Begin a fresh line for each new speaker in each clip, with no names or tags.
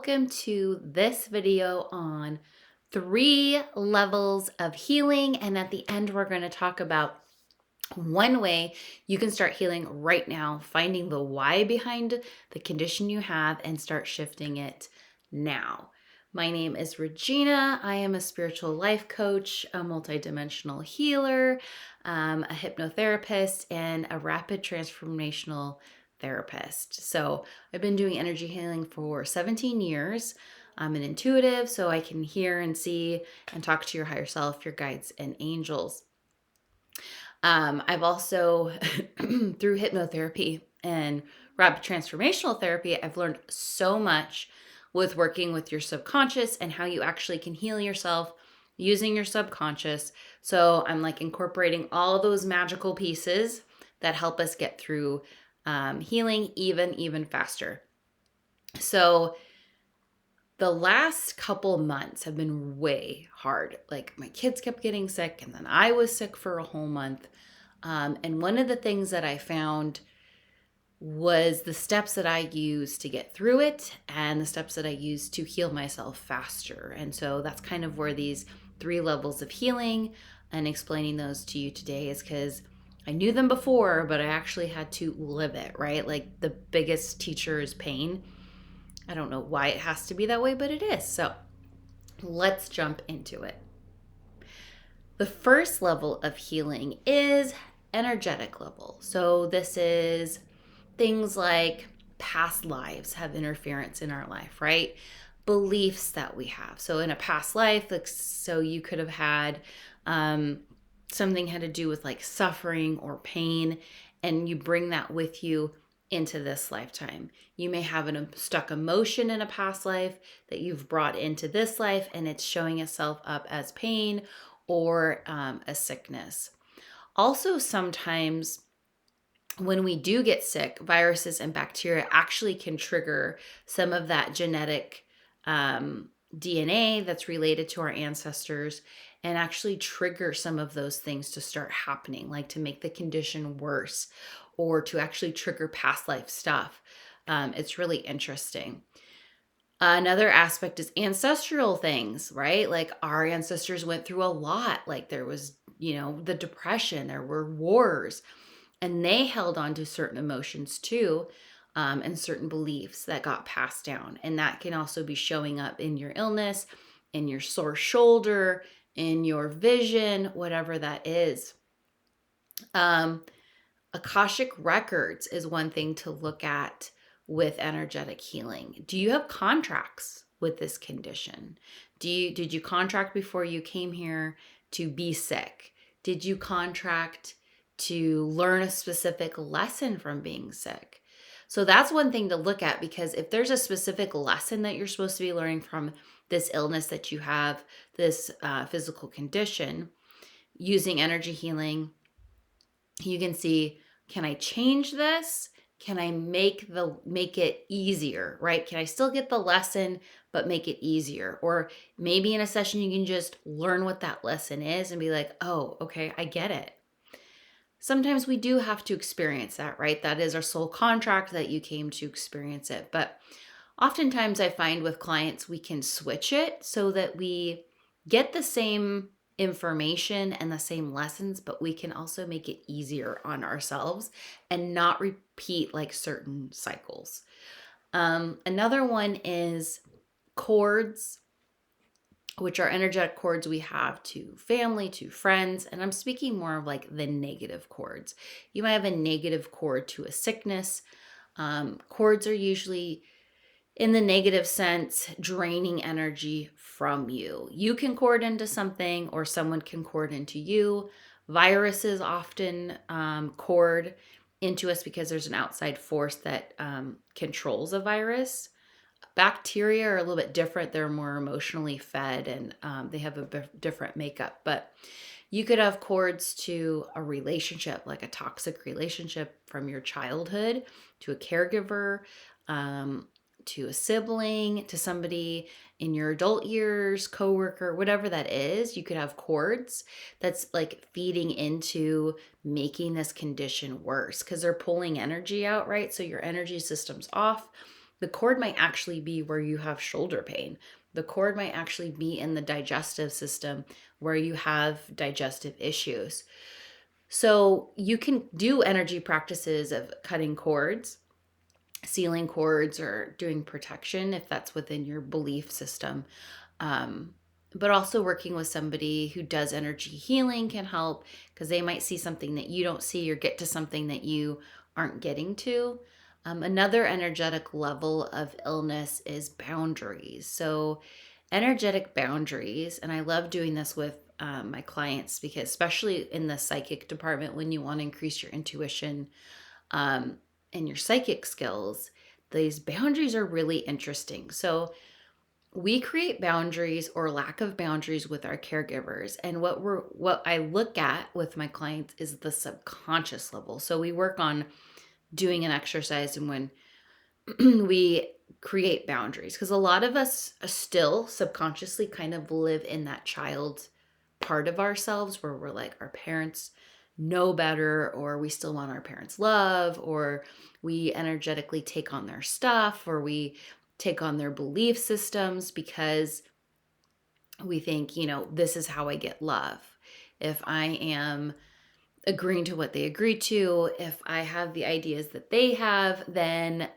welcome to this video on 3 levels of healing. And at the end, we're going to talk about one way you can start healing right now, finding the why behind the condition you have and start shifting it now. My name is Regina. I am a spiritual life coach, a multidimensional healer, a hypnotherapist, and a rapid transformational therapist. So I've been doing energy healing for 17 years. I'm an intuitive, so I can hear and see and talk to your higher self, your guides, and angels. I've also, through hypnotherapy and rapid transformational therapy, I've learned so much with working with your subconscious and how you actually can heal yourself using your subconscious. So I'm like incorporating all those magical pieces that help us get through healing even faster. So the last couple months have been way hard. Like my kids kept getting sick, and then I was sick for a whole month. And one of the things that I found was the steps that I use to get through it and the steps that I use to heal myself faster. And so that's kind of where these 3 levels of healing and explaining those to you today is because I knew them before, but I actually had to live it, right? Like the biggest teacher is pain. I don't know why it has to be that way, but it is. So let's jump into it. The first level of healing is energetic level. So this is things like past lives have interference in our life, right? Beliefs that we have. So in a past life, like, so you could have had something had to do with like suffering or pain, and you bring that with you into this lifetime. You may have a stuck emotion in a past life that you've brought into this life, and it's showing itself up as pain or a sickness. Also, sometimes when we do get sick, viruses and bacteria actually can trigger some of that genetic DNA that's related to our ancestors and actually trigger some of those things to start happening, like to make the condition worse or to actually trigger past life stuff. It's really interesting. Another aspect is ancestral things, right? Like our ancestors went through a lot. Like there was, the Depression, there were wars, and they held on to certain emotions too, and certain beliefs that got passed down. And that can also be showing up in your illness, in your sore shoulder, in your vision, whatever that is. Akashic records is one thing to look at with energetic healing. Do you have contracts with this condition? Did you contract before you came here to be sick? Did you contract to learn a specific lesson from being sick? So that's one thing to look at, because if there's a specific lesson that you're supposed to be learning from this illness that you have, this physical condition, using energy healing, you can see, can I change this? Can I make it easier, right? Can I still get the lesson, but make it easier? Or maybe in a session, you can just learn what that lesson is and be like, oh, okay, I get it. Sometimes we do have to experience that, right? That is our soul contract that you came to experience it. But oftentimes I find with clients, we can switch it so that we get the same information and the same lessons, but we can also make it easier on ourselves and not repeat like certain cycles. Another one is cords, which are energetic cords we have to family, to friends. And I'm speaking more of like the negative cords. You might have a negative cord to a sickness. Cords are usually, in the negative sense, draining energy from you. You can cord into something, or someone can cord into you. Viruses often cord into us because there's an outside force that controls a virus. Bacteria are a little bit different. They're more emotionally fed, and they have a different makeup. But you could have cords to a relationship, like a toxic relationship from your childhood, to a caregiver, to a sibling, to somebody in your adult years, coworker, whatever that is. You could have cords that's like feeding into making this condition worse because they're pulling energy out, right? So your energy system's off. The cord might actually be where you have shoulder pain. The cord might actually be in the digestive system where you have digestive issues. So you can do energy practices of cutting cords, sealing cords, or doing protection if that's within your belief system. But also working with somebody who does energy healing can help, because they might see something that you don't see or get to something that you aren't getting to. Another energetic level of illness is boundaries. So, energetic boundaries, and I love doing this with my clients, because especially in the psychic department, when you want to increase your intuition and your psychic skills, these boundaries are really interesting. So, we create boundaries or lack of boundaries with our caregivers, and what I look at with my clients is the subconscious level. So we work on doing an exercise, and when we create boundaries, because a lot of us still subconsciously kind of live in that child part of ourselves where we're like, our parents know better, or we still want our parents' love, or we energetically take on their stuff, or we take on their belief systems because we think, this is how I get love. If I am agreeing to what they agree to, if I have the ideas that they have, then,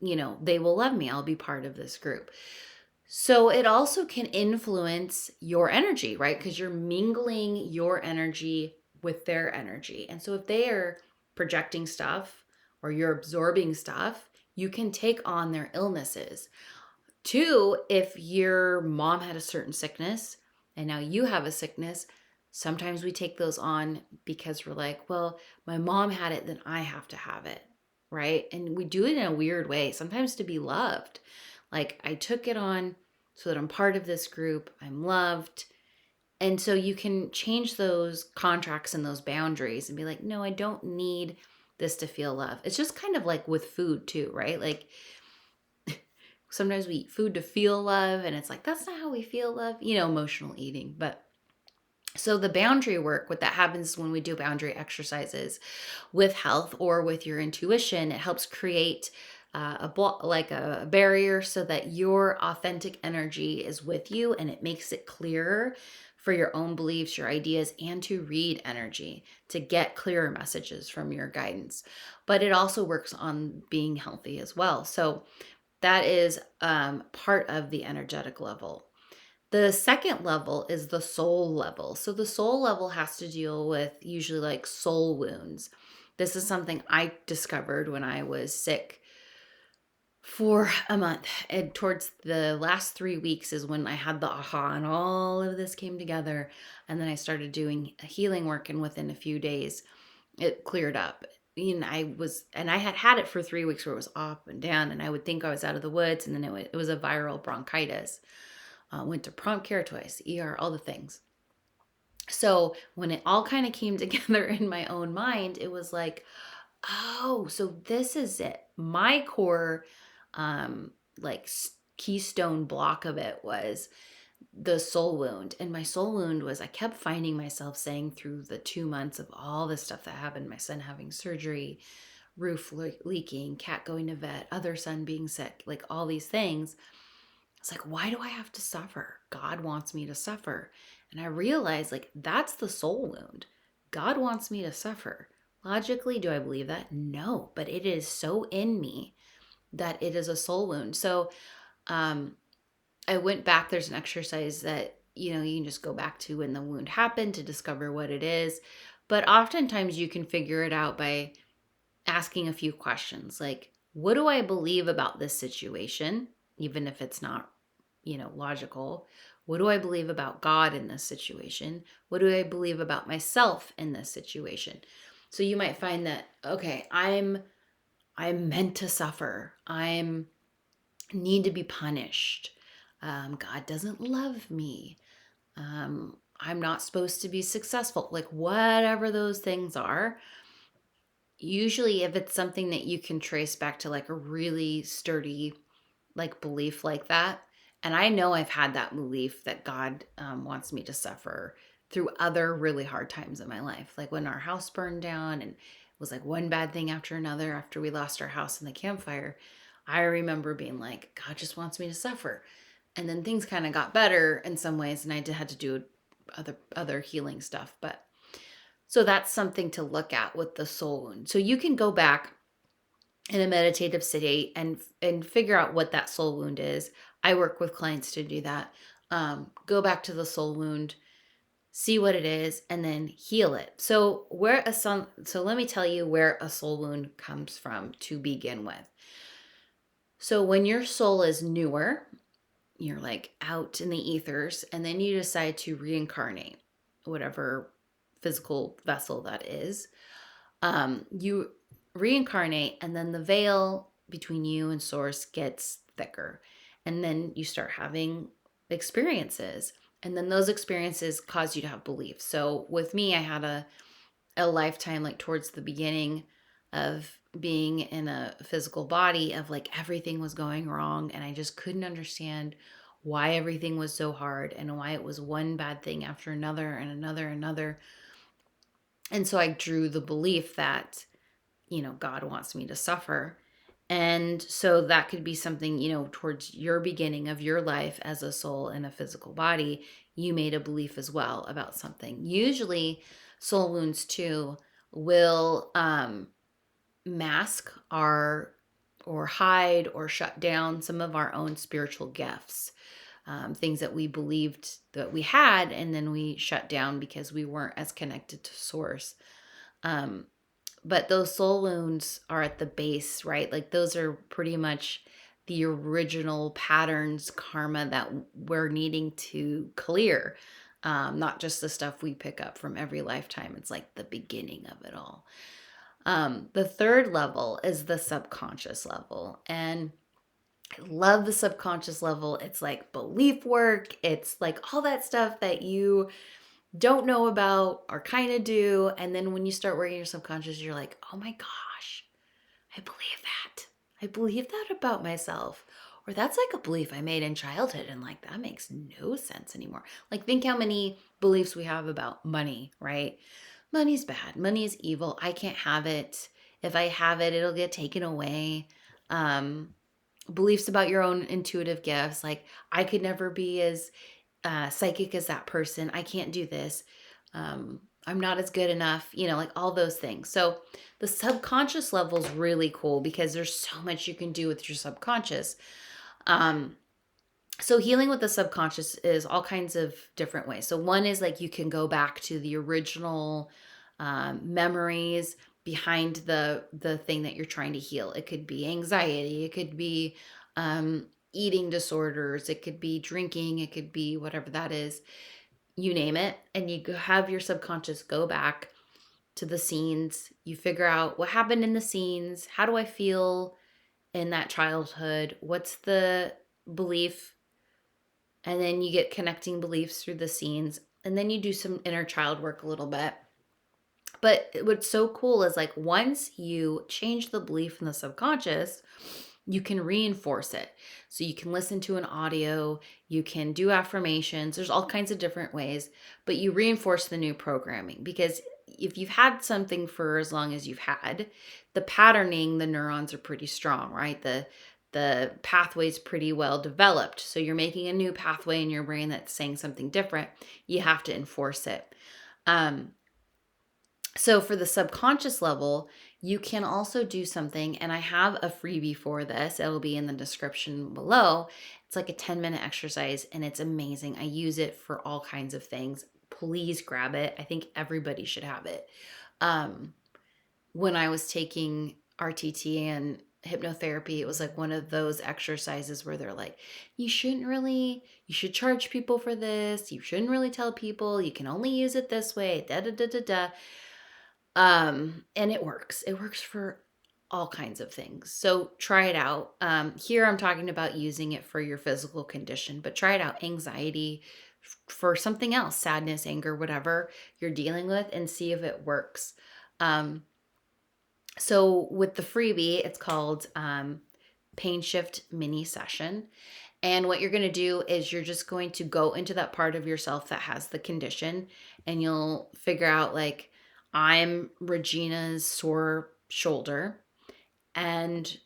they will love me. I'll be part of this group. So it also can influence your energy, right? Because you're mingling your energy with their energy. And so if they are projecting stuff or you're absorbing stuff, you can take on their illnesses. Two, if your mom had a certain sickness and now you have a sickness, sometimes we take those on because we're like, well, my mom had it, then I have to have it, right? And we do it in a weird way, sometimes to be loved. Like, I took it on so that I'm part of this group, I'm loved. And so you can change those contracts and those boundaries and be like, no, I don't need this to feel love. It's just kind of like with food too, right? Like, sometimes we eat food to feel love, and it's like, that's not how we feel love, emotional eating. But so the boundary work, what that happens when we do boundary exercises with health or with your intuition, it helps create like a barrier so that your authentic energy is with you, and it makes it clearer for your own beliefs, your ideas, and to read energy, to get clearer messages from your guidance. But it also works on being healthy as well. So that is part of the energetic level. The second level is the soul level. So the soul level has to deal with usually like soul wounds. This is something I discovered when I was sick for a month. And towards the last 3 weeks is when I had the aha, and all of this came together. And then I started doing healing work, and within a few days, it cleared up. I had it for 3 weeks where it was up and down, and I would think I was out of the woods, and then it was a viral bronchitis. Went to prompt care twice, ER, all the things. So when it all kind of came together in my own mind, it was like, oh, so this is it. My core, like keystone block of it was the soul wound. And my soul wound was, I kept finding myself saying through the 2 months of all the stuff that happened, my son having surgery, roof leaking, cat going to vet, other son being sick, like all these things. It's like, why do I have to suffer? God wants me to suffer. And I realized, like, that's the soul wound. God wants me to suffer. Logically, do I believe that? No, but it is so in me that it is a soul wound. So I went back. There's an exercise that, you can just go back to when the wound happened to discover what it is. But oftentimes you can figure it out by asking a few questions like, what do I believe about this situation? Even if it's not, logical. What do I believe about God in this situation? What do I believe about myself in this situation? So you might find that, okay, I'm meant to suffer. I'm need to be punished. God doesn't love me. I'm not supposed to be successful. Like, whatever those things are. Usually, if it's something that you can trace back to like a really sturdy like belief like that, and I know I've had that belief that God wants me to suffer through other really hard times in my life, like when our house burned down and it was like one bad thing after another after we lost our house in the campfire. I remember being like, God just wants me to suffer. And then things kind of got better in some ways, and had to do other healing stuff. But so that's something to look at with the soul wound. So you can go back in a meditative state and figure out what that soul wound is. I work with clients to do that. Go back to the soul wound, see what it is, and then heal it. So let me tell you where a soul wound comes from to begin with. So when your soul is newer, you're like out in the ethers, and then you decide to reincarnate, whatever physical vessel that is. You reincarnate, and then the veil between you and source gets thicker, and then you start having experiences, and then those experiences cause you to have beliefs. So with me, I had a lifetime, like towards the beginning of being in a physical body, of like everything was going wrong, and I just couldn't understand why everything was so hard and why it was one bad thing after another and another. And so I drew the belief that, God wants me to suffer. And so that could be something, towards your beginning of your life as a soul in a physical body, you made a belief as well about something. Usually soul wounds too will mask or hide or shut down some of our own spiritual gifts. Things that we believed that we had, and then we shut down because we weren't as connected to source. But those soul wounds are at the base, right? Like those are pretty much the original patterns, karma that we're needing to clear. Not just the stuff we pick up from every lifetime. It's like the beginning of it all. The third level is the subconscious level. And I love the subconscious level. It's like belief work. It's like all that stuff that you don't know about or kind of do. And then when you start working your subconscious, you're like, oh my gosh, I believe that. I believe that about myself. Or that's like a belief I made in childhood. And like, that makes no sense anymore. Like, think how many beliefs we have about money, right? Money's bad. Money's evil. I can't have it. If I have it, it'll get taken away. Beliefs about your own intuitive gifts. Like, I could never be as psychic as that person. I can't do this. I'm not as good enough, like all those things. So the subconscious level is really cool because there's so much you can do with your subconscious. So healing with the subconscious is all kinds of different ways. So one is like you can go back to the original memories behind the thing that you're trying to heal. It could be anxiety, it could be eating disorders, it could be drinking, it could be whatever that is, you name it. And you have your subconscious go back to the scenes. You figure out what happened in the scenes. How do I feel in that childhood? What's the belief? And then you get connecting beliefs through the scenes. And then you do some inner child work a little bit. But what's so cool is like once you change the belief in the subconscious, you can reinforce it. So you can listen to an audio, you can do affirmations. There's all kinds of different ways, but you reinforce the new programming because if you've had something for as long as you've had, the patterning, the neurons are pretty strong, right? The pathway's pretty well developed. So you're making a new pathway in your brain that's saying something different. You have to enforce it. So for the subconscious level, you can also do something, and I have a freebie for this. It'll be in the description below. It's like a 10-minute exercise, and it's amazing. I use it for all kinds of things. Please grab it. I think everybody should have it. When I was taking RTT and hypnotherapy, it was like one of those exercises where they're like, you should charge people for this. You shouldn't really tell people. You can only use it this way. Da da da da da. And it works. It works for all kinds of things. So try it out. Here I'm talking about using it for your physical condition, but try it out. Anxiety, for something else, sadness, anger, whatever you're dealing with, and see if it works. So with the freebie, it's called Pain Shift Mini Session. And what you're going to do is you're just going to go into that part of yourself that has the condition, and you'll figure out like, I'm Regina's sore shoulder, and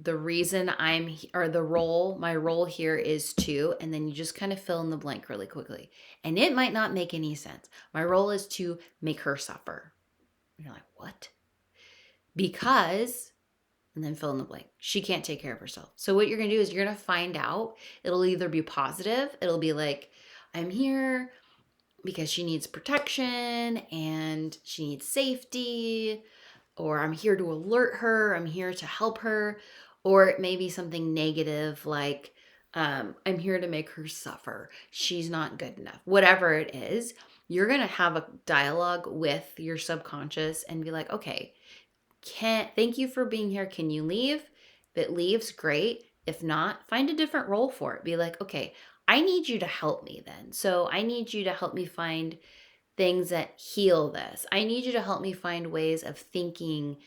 the reason my role here is to, and then you just kind of fill in the blank really quickly. And it might not make any sense. My role is to make her suffer. And you're like, what? Because, and then fill in the blank. She can't take care of herself. So what you're going to do is you're going to find out. It'll either be positive. It'll be like, I'm here because she needs protection and she needs safety, or I'm here to alert her, I'm here to help her. Or it may be something negative like, I'm here to make her suffer. She's not good enough. Whatever it is, you're going to have a dialogue with your subconscious and be like, okay, thank you for being here. Can you leave? If it leaves, great. If not, find a different role for it. Be like, okay, I need you to help me then. So I need you to help me find things that heal this. I need you to help me find ways of thinking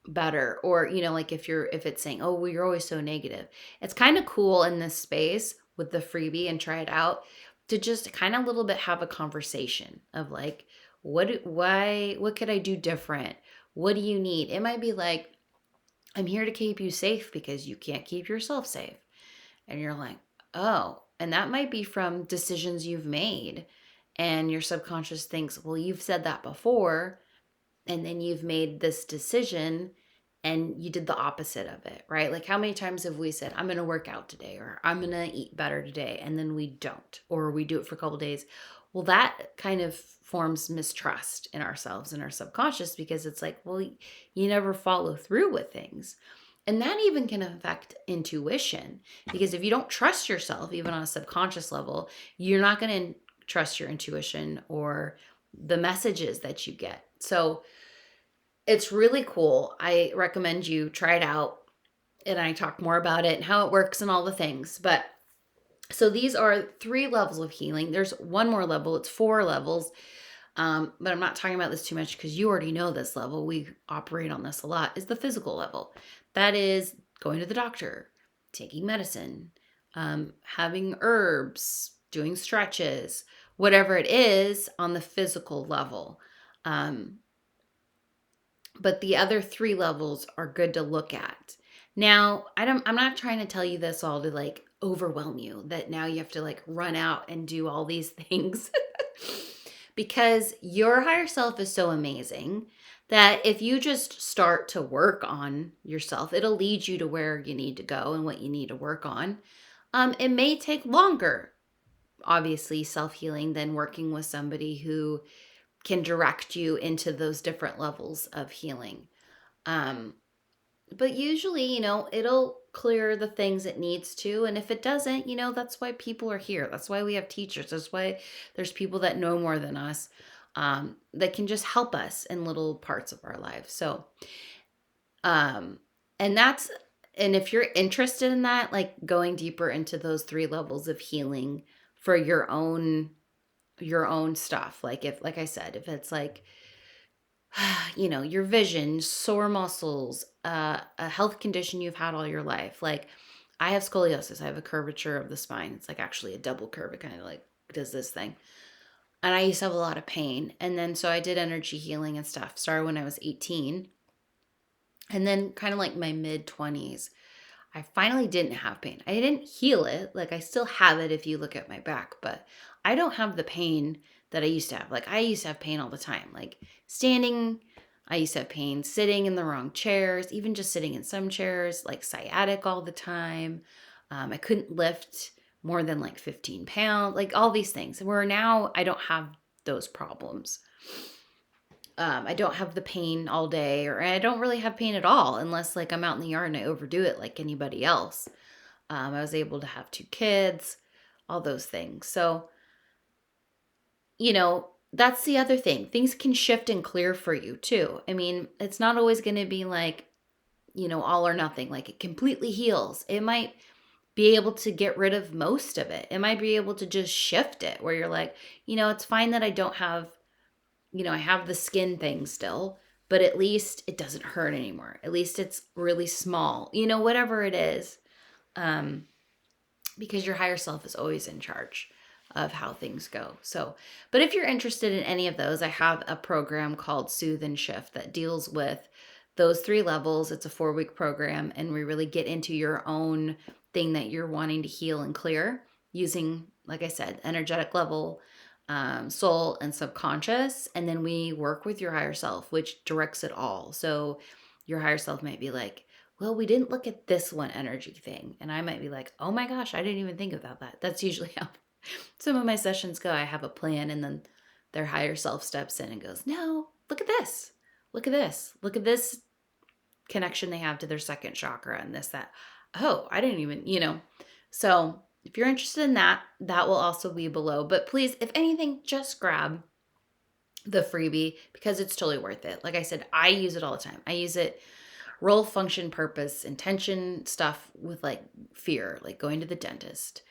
better. Or, like if it's saying, oh, well, you're always so negative. It's kind of cool in this space with the freebie and try it out to just kind of a little bit have a conversation of like, what could I do different? What do you need? It might be like, I'm here to keep you safe because you can't keep yourself safe. And you're like, oh, and that might be from decisions you've made. And your subconscious thinks, well, you've said that before, and then you've made this decision and you did the opposite of it, right? Like how many times have we said, I'm going to work out today, or I'm going to eat better today, and then we don't, or we do it for a couple days. Well, that kind of forms mistrust in ourselves and our subconscious, because it's like, well, you never follow through with things. And that even can affect intuition, because if you don't trust yourself, even on a subconscious level, you're not going to trust your intuition or the messages that you get. So it's really cool. I recommend you try it out, and I talk more about it and how it works and all the things. But so these are 3 levels of healing. There's one more level. It's 4 levels. But I'm not talking about this too much because you already know this level. We operate on this a lot, is the physical level. That is going to the doctor, taking medicine, having herbs, doing stretches, whatever it is on the physical level. But the other 3 levels are good to look at. Now, I'm not trying to tell you this all to like overwhelm you, that now you have to like run out and do all these things. Because your higher self is so amazing that if you just start to work on yourself, it'll lead you to where you need to go and what you need to work on. It may take longer, obviously, self-healing than working with somebody who can direct you into those different levels of healing. But usually, it'll clear the things it needs to. And if it doesn't, that's why people are here. That's why we have teachers. That's why there's people that know more than us, that can just help us in little parts of our lives. So, and if you're interested in that, like going deeper into those 3 levels of healing for your own stuff. Like I said, if it's like, your vision, sore muscles, a health condition you've had all your life. Like I have scoliosis. I have a curvature of the spine. It's like actually a double curve. It kind of like does this thing. And I used to have a lot of pain. And then so I did energy healing and stuff. Started when I was 18. And then kind of like my mid 20s, I finally didn't have pain. I didn't heal it. Like I still have it if you look at my back, but I don't have the pain that I used to have. Like I used to have pain all the time. Like standing, I used to have pain sitting in the wrong chairs, even just sitting in some chairs, like sciatic all the time. I couldn't lift more than like 15 pounds, like all these things. Where now I don't have those problems. I don't have the pain all day, or I don't really have pain at all unless like I'm out in the yard and I overdo it like anybody else. I was able to have 2 kids, all those things. So, that's the other thing. Things can shift and clear for you too. I mean, it's not always going to be like, all or nothing. Like it completely heals. It might be able to get rid of most of it. It might be able to just shift it where you're like, it's fine that I don't have, I have the skin thing still, but at least it doesn't hurt anymore. At least it's really small, whatever it is. Because your higher self is always in charge of how things go. So, but if you're interested in any of those, I have a program called Soothe and Shift that deals with those 3 levels. It's a 4-week program, and we really get into your own thing that you're wanting to heal and clear using, like I said, energetic level, soul, and subconscious. And then we work with your higher self, which directs it all. So your higher self might be like, well, we didn't look at this one energy thing. And I might be like, oh my gosh, I didn't even think about that. That's usually how some of my sessions go. I have a plan, and then their higher self steps in and goes, no, look at this. Look at this. Look at this connection they have to their second chakra and this, that. Oh, I didn't even. So if you're interested in that, that will also be below. But please, if anything, just grab the freebie because it's totally worth it. Like I said, I use it all the time. I use it role, function, purpose, intention stuff with like fear, like going to the dentist.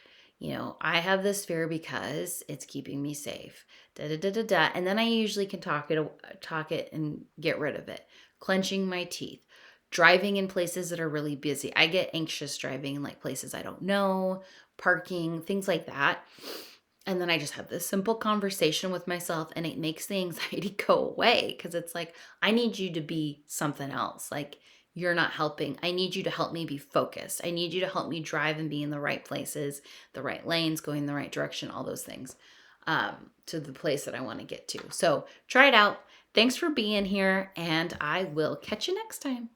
I have this fear because it's keeping me safe. Da da da da da. And then I usually can talk it and get rid of it. Clenching my teeth. Driving in places that are really busy. I get anxious driving in like places I don't know, parking, things like that. And then I just have this simple conversation with myself, and it makes the anxiety go away because it's like, I need you to be something else. Like, you're not helping. I need you to help me be focused. I need you to help me drive and be in the right places, the right lanes, going in the right direction, all those things, to the place that I want to get to. So try it out. Thanks for being here, and I will catch you next time.